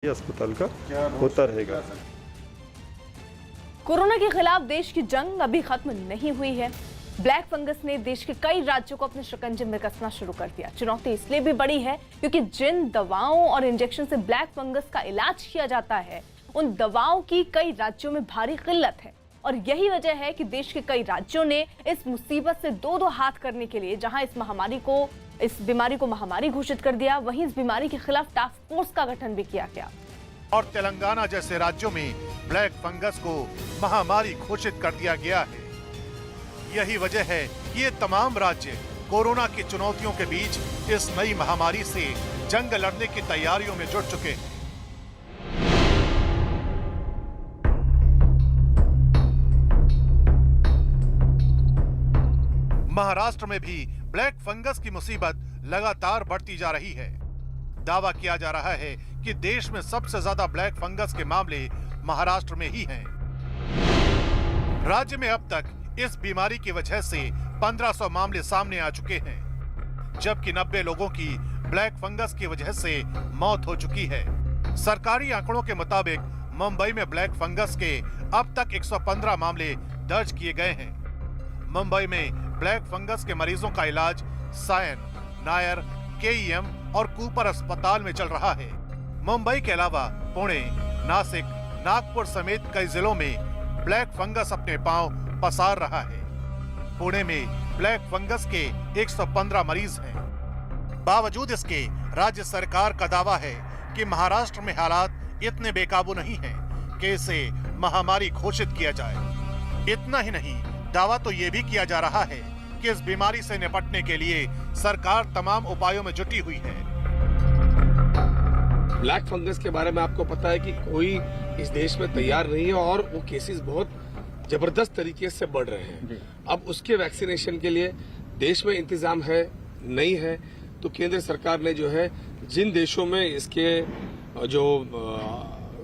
ये अस्पताल का होता रहेगा। कोरोना के खिलाफ देश की जंग अभी खत्म नहीं हुई है। ब्लैक फंगस ने देश के कई राज्यों को अपने शिकंजे में कसना शुरू कर दिया। चुनौती इसलिए भी बड़ी है क्योंकि जिन दवाओं और इंजेक्शन से ब्लैक फंगस का इलाज किया जाता है, उन दवाओं की कई राज्यों में भारी किल्लत है। और यही वजह है कि देश के कई राज्यों ने इस मुसीबत से दो हाथ करने के लिए जहां इस बीमारी को महामारी घोषित कर दिया, वहीं इस बीमारी के खिलाफ टास्क फोर्स का गठन भी किया गया। और तेलंगाना जैसे राज्यों में ब्लैक फंगस को महामारी घोषित कर दिया गया है। यही वजह है कि ये तमाम राज्य कोरोना की चुनौतियों के बीच इस नई महामारी से जंग लड़ने की तैयारियों में जुट चुके हैं। महाराष्ट्र में भी ब्लैक फंगस की मुसीबत लगातार बढ़ती जा रही है। दावा किया जा रहा है कि देश में सबसे ज्यादा ब्लैक फंगस के मामले महाराष्ट्र में ही हैं। राज्य में अब तक इस बीमारी की वजह से 1500 मामले सामने आ चुके हैं, जबकि 90 लोगों की ब्लैक फंगस की वजह से मौत हो चुकी है। सरकारी आंकड़ों के मुताबिक मुंबई में ब्लैक फंगस के अब तक 115 मामले दर्ज किए गए हैं। मुंबई में ब्लैक फंगस के मरीजों का इलाज सायन, नायर, केईएम और कूपर अस्पताल में चल रहा है। मुंबई के अलावा पुणे, नासिक, नागपुर समेत कई जिलों में ब्लैक फंगस अपने पांव पसार रहा है। पुणे में ब्लैक फंगस के 115 मरीज हैं। बावजूद इसके राज्य सरकार का दावा है कि महाराष्ट्र में हालात इतने बेकाबू नहीं हैं कि इसे महामारी घोषित किया जाए। इतना ही नहीं, दावा तो ये भी किया जा रहा है कि इस बीमारी से निपटने के लिए सरकार तमाम उपायों में जुटी हुई है। ब्लैक फंगस के बारे में आपको पता है कि कोई इस देश में तैयार नहीं है और वो केसेस बहुत जबरदस्त तरीके से बढ़ रहे हैं। अब उसके वैक्सीनेशन के लिए देश में इंतजाम है नहीं है, तो केंद्र सरकार ने जो है जिन देशों में इसके जो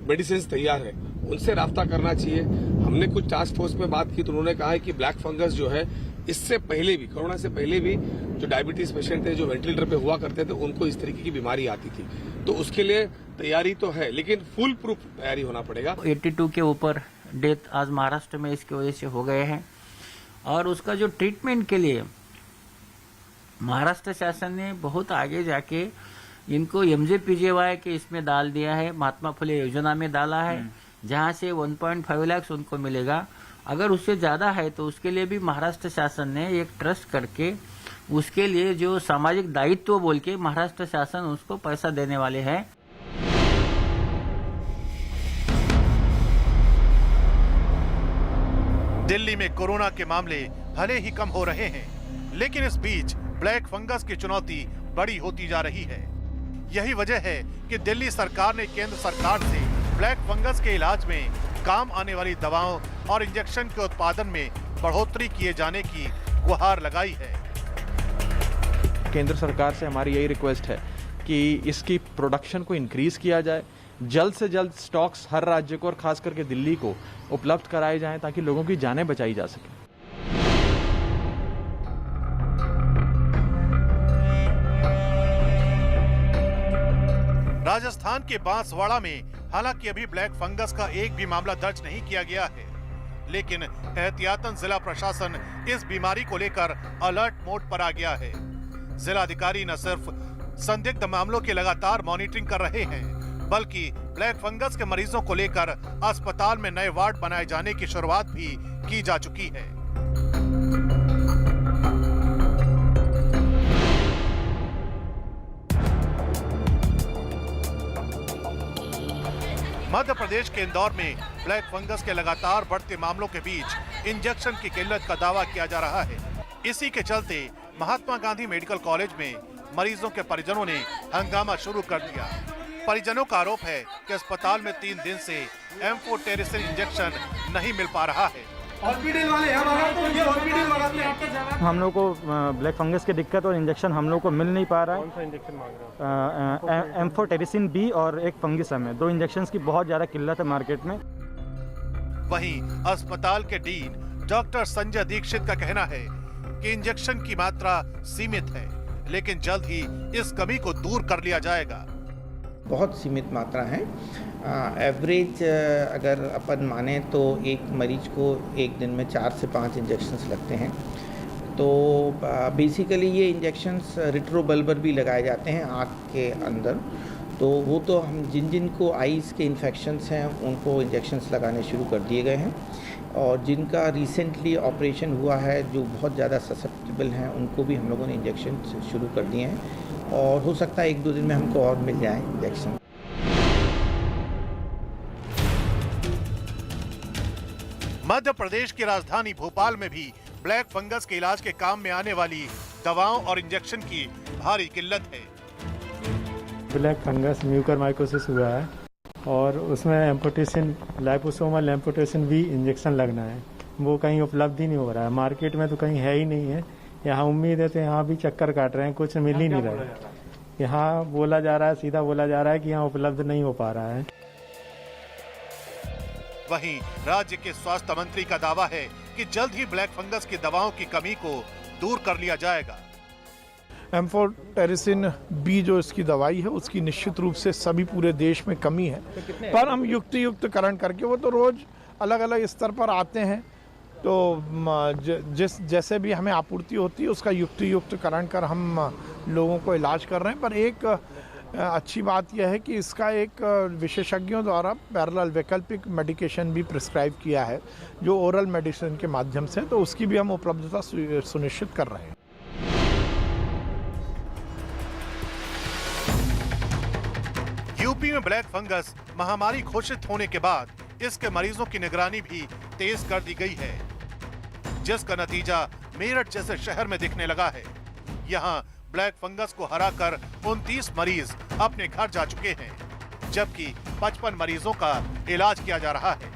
मेडिसिन तैयार है उनसे राब्ता करना चाहिए। हमने कुछ टास्क फोर्स में बात की तो उन्होंने कहा है कि ब्लैक फंगस जो है इससे पहले भी, कोरोना से पहले भी जो डायबिटीज पेशेंट थे, जो वेंटिलेटर पे हुआ करते थे, उनको इस तरीके की बीमारी आती थी। तो उसके लिए तैयारी तो है, लेकिन फुल प्रूफ तैयारी होना पड़ेगा। 82 के ऊपर डेथ आज महाराष्ट्र में इसकी वजह से हो गए हैं और उसका जो ट्रीटमेंट के लिए महाराष्ट्र शासन ने बहुत आगे जाके इनको MJPJY के इसमें डाल दिया है, महात्मा फुले योजना में डाला है, जहां से 1.5 लाख उनको मिलेगा। अगर उससे ज्यादा है तो उसके लिए भी महाराष्ट्र शासन ने एक ट्रस्ट करके उसके लिए जो सामाजिक दायित्व बोल के महाराष्ट्र शासन उसको पैसा देने वाले हैं। दिल्ली में कोरोना के मामले भले ही कम हो रहे हैं, लेकिन इस बीच ब्लैक फंगस की चुनौती बड़ी होती जा रही है। यही वजह है कि दिल्ली सरकार ने केंद्र सरकार से ब्लैक फंगस के इलाज में काम आने वाली दवाओं और इंजेक्शन के उत्पादन में बढ़ोतरी किए जाने की गुहार लगाई है। केंद्र सरकार से हमारी यही रिक्वेस्ट है कि इसकी प्रोडक्शन को इंक्रीज किया जाए, जल्द से जल्द स्टॉक्स हर राज्य को और खास करके दिल्ली को उपलब्ध कराए जाएं ताकि लोगों की जानें बचाई जा सके। राजस्थान के बांसवाड़ा में हालांकि अभी ब्लैक फंगस का एक भी मामला दर्ज नहीं किया गया है, लेकिन एहतियातन जिला प्रशासन इस बीमारी को लेकर अलर्ट मोड पर आ गया है। जिलाधिकारी न सिर्फ संदिग्ध मामलों की लगातार मॉनिटरिंग कर रहे हैं, बल्कि ब्लैक फंगस के मरीजों को लेकर अस्पताल में नए वार्ड बनाए जाने की शुरुआत भी की जा चुकी है। मध्य प्रदेश के इंदौर में ब्लैक फंगस के लगातार बढ़ते मामलों के बीच इंजेक्शन की किल्लत का दावा किया जा रहा है। इसी के चलते महात्मा गांधी मेडिकल कॉलेज में मरीजों के परिजनों ने हंगामा शुरू कर दिया। परिजनों का आरोप है कि अस्पताल में 3 दिन से एम्फोटेरिसिन इंजेक्शन नहीं मिल पा रहा है। हम लोग को ब्लैक फंगस की दिक्कत और इंजेक्शन हम लोग को मिल नहीं पा रहा है। कौन सा इंजेक्शन मांग रहे हो? एम्फोटेरिसिन B और एक फंगिसम है, 2 इंजेक्शंस की बहुत ज़्यादा किल्लत है मार्केट में। वहीं अस्पताल के डीन डॉक्टर संजय दीक्षित का कहना है कि इंजेक्शन की मात्रा सीमित है, लेकिन जल्द ही इस कमी को दूर कर लिया जाएगा। बहुत सीमित मात्रा है। एवरेज अगर अपन माने तो एक मरीज को एक दिन में 4 से 5 इंजेक्शन्स लगते हैं। तो बेसिकली ये इंजेक्शन्स रेट्रोबल्बर भी लगाए जाते हैं आँख के अंदर। तो वो तो हम जिन को आईज़ के इन्फेक्शंस हैं उनको इंजेक्शन्स लगाने शुरू कर दिए गए हैं, और जिनका रिसेंटली ऑपरेशन हुआ है जो बहुत ज़्यादा ससेप्टेबल हैं उनको भी हम लोगों ने इंजेक्शन शुरू कर दिए हैं, और हो सकता है 1-2 दिन में हमको और मिल जाए इंजेक्शन। मध्य प्रदेश की राजधानी भोपाल में भी ब्लैक फंगस के इलाज के काम में आने वाली दवाओं और इंजेक्शन की भारी किल्लत है। ब्लैक फंगस म्यूकरमाइकोसिस हुआ है और उसमें एम्पोटेसिन, लाइपोसोमल एम्पोटेसिन भी इंजेक्शन लगना है। वो कहीं उपलब्ध ही नहीं हो रहा है, मार्केट में तो कहीं है ही नहीं है। यहाँ उम्मीद है तो यहाँ भी चक्कर काट रहे हैं, कुछ मिल ही नहीं रहा है। यहाँ बोला जा रहा है, सीधा बोला जा रहा है कि यहाँ उपलब्ध नहीं हो पा रहा है। वहीं राज्य के स्वास्थ्य मंत्री का दावा है कि जल्द ही ब्लैक फंगस की दवाओं की कमी को दूर कर लिया जाएगा। एम्फोटेरिसिन बी जो इसकी दवाई है उसकी निश्चित रूप से सभी पूरे देश में कमी है, पर हम युक्तिकरण करके, वो तो रोज अलग अलग स्तर पर आते हैं, तो जैसे भी हमें आपूर्ति होती है उसका युक्तिकरण कर हम लोगों को इलाज कर रहे हैं। पर एक अच्छी बात यह है कि इसका एक विशेषज्ञों द्वारा पैरेलल वैकल्पिक मेडिकेशन भी प्रिस्क्राइब किया है जो ओरल मेडिसिन के माध्यम से, तो उसकी भी हम उपलब्धता सुनिश्चित कर रहे हैं। यूपी में ब्लैक फंगस महामारी घोषित होने के बाद इसके मरीजों की निगरानी भी तेज कर दी गई है, जिसका नतीजा मेरठ जैसे शहर में दिखने लगा है। यहाँ ब्लैक फंगस को हराकर 29 मरीज अपने घर जा चुके हैं, जबकि 55 मरीजों का इलाज किया जा रहा है।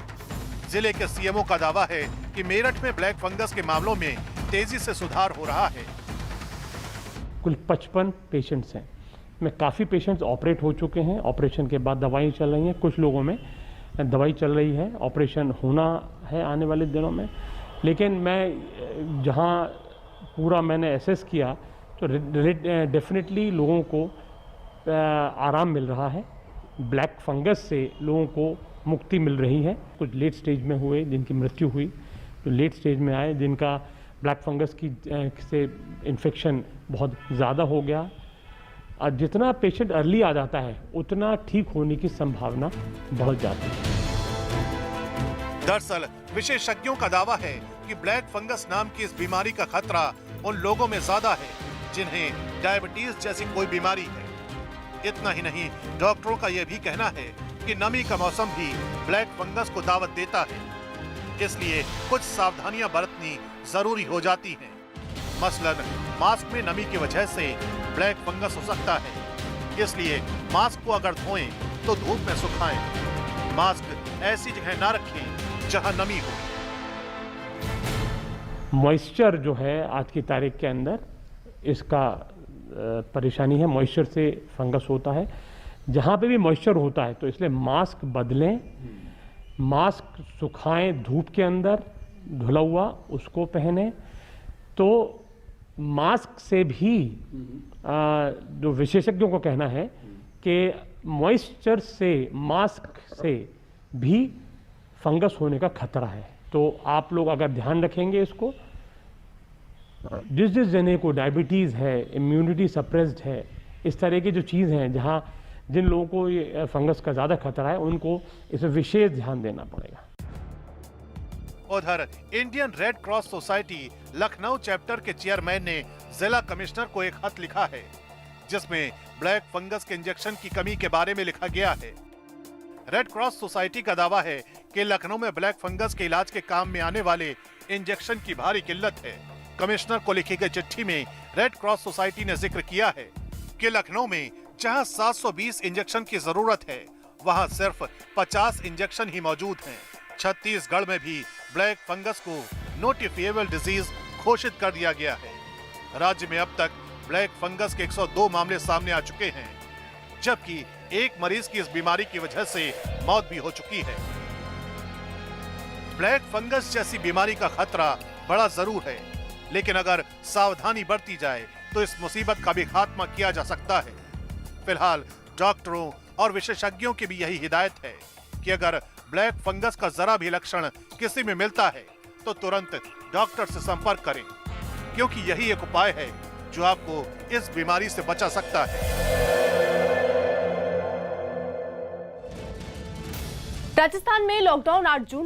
जिले के सीएमओ का दावा है कि मेरठ में ब्लैक फंगस के मामलों में तेजी से सुधार हो रहा है। कुल 55 पेशेंट्स हैं, में काफ़ी पेशेंट्स ऑपरेट हो चुके हैं। ऑपरेशन के बाद दवाई चल रही हैं, कुछ लोगों में दवाई चल रही है, ऑपरेशन होना है आने वाले दिनों में। लेकिन मैं जहां पूरा मैंने एसेस किया तो डेफिनेटली लोगों को आराम मिल रहा है, ब्लैक फंगस से लोगों को मुक्ति मिल रही है। कुछ लेट स्टेज में हुए जिनकी मृत्यु हुई, जो लेट स्टेज में आए, जिनका ब्लैक फंगस की से इन्फेक्शन बहुत ज़्यादा हो गया। और जितना पेशेंट अर्ली आ जाता है उतना ठीक होने की संभावना बढ़ जाती है। दरअसल विशेषज्ञों का दावा है कि ब्लैक फंगस नाम की इस बीमारी का खतरा उन लोगों में ज्यादा है जिन्हें डायबिटीज जैसी कोई बीमारी है। इतना ही नहीं, डॉक्टरों का यह भी कहना है कि नमी का मौसम भी ब्लैक फंगस को दावत देता है, इसलिए कुछ सावधानियां बरतनी जरूरी हो जाती हैं। मसलन मास्क में नमी की वजह से ब्लैक फंगस हो सकता है, इसलिए मास्क को अगर धोएं तो धूप में सुखाएं। मास्क ऐसी जगह ना रखें जहां नमी हो। मॉइस्चर जो है आज की तारीख के अंदर इसका परेशानी है, मॉइस्चर से फंगस होता है। जहाँ पे भी मॉइस्चर होता है तो इसलिए मास्क बदलें, मास्क सुखाएं धूप के अंदर धुला हुआ, उसको पहने। तो मास्क से भी जो विशेषज्ञों को कहना है कि मॉइस्चर से, मास्क से भी फंगस होने का खतरा है। तो आप लोग अगर ध्यान रखेंगे इसको, जिस जने को डायबिटीज़ है, इम्यूनिटी सप्रेस्ड है, इस तरह की जो चीज़ हैं जहाँ जिन लोगों को ये फंगस का ज़्यादा खतरा है, उनको इसमें विशेष ध्यान देना पड़ेगा। उधर Indian red cross society Lucknow chapter के चेयरमैन ने जिला कमिश्नर को एक खत लिखा है, जिसमें ब्लैक फंगस के इंजेक्शन की कमी के बारे में लिखा गया है। रेड क्रॉस सोसाइटी का दावा है कि लखनऊ में ब्लैक फंगस के इलाज के काम में आने वाले इंजेक्शन की भारी किल्लत है। कमिश्नर को लिखी गई चिट्ठी में रेड क्रॉस सोसाइटी ने जिक्र किया है कि लखनऊ में जहां 720 इंजेक्शन की जरूरत है, वहां सिर्फ 50 इंजेक्शन ही मौजूद हैं। छत्तीसगढ़ में भी ब्लैक फंगस को नोटिफिएबल डिजीज घोषित कर दिया गया है। राज्य में अब तक ब्लैक फंगस के 102 मामले सामने आ चुके हैं, जबकि एक मरीज की इस बीमारी की वजह से मौत भी हो चुकी है। ब्लैक फंगस जैसी बीमारी का खतरा बड़ा जरूर है, लेकिन अगर सावधानी बरती जाए तो इस मुसीबत का भी खात्मा किया जा सकता है। फिलहाल डॉक्टरों और विशेषज्ञों की भी यही हिदायत है कि अगर ब्लैक फंगस का जरा भी लक्षण किसी में मिलता है तो तुरंत डॉक्टर से संपर्क करें, क्योंकि यही एक उपाय है जो आपको इस बीमारी से बचा सकता है। राजस्थान में लॉकडाउन 8 जून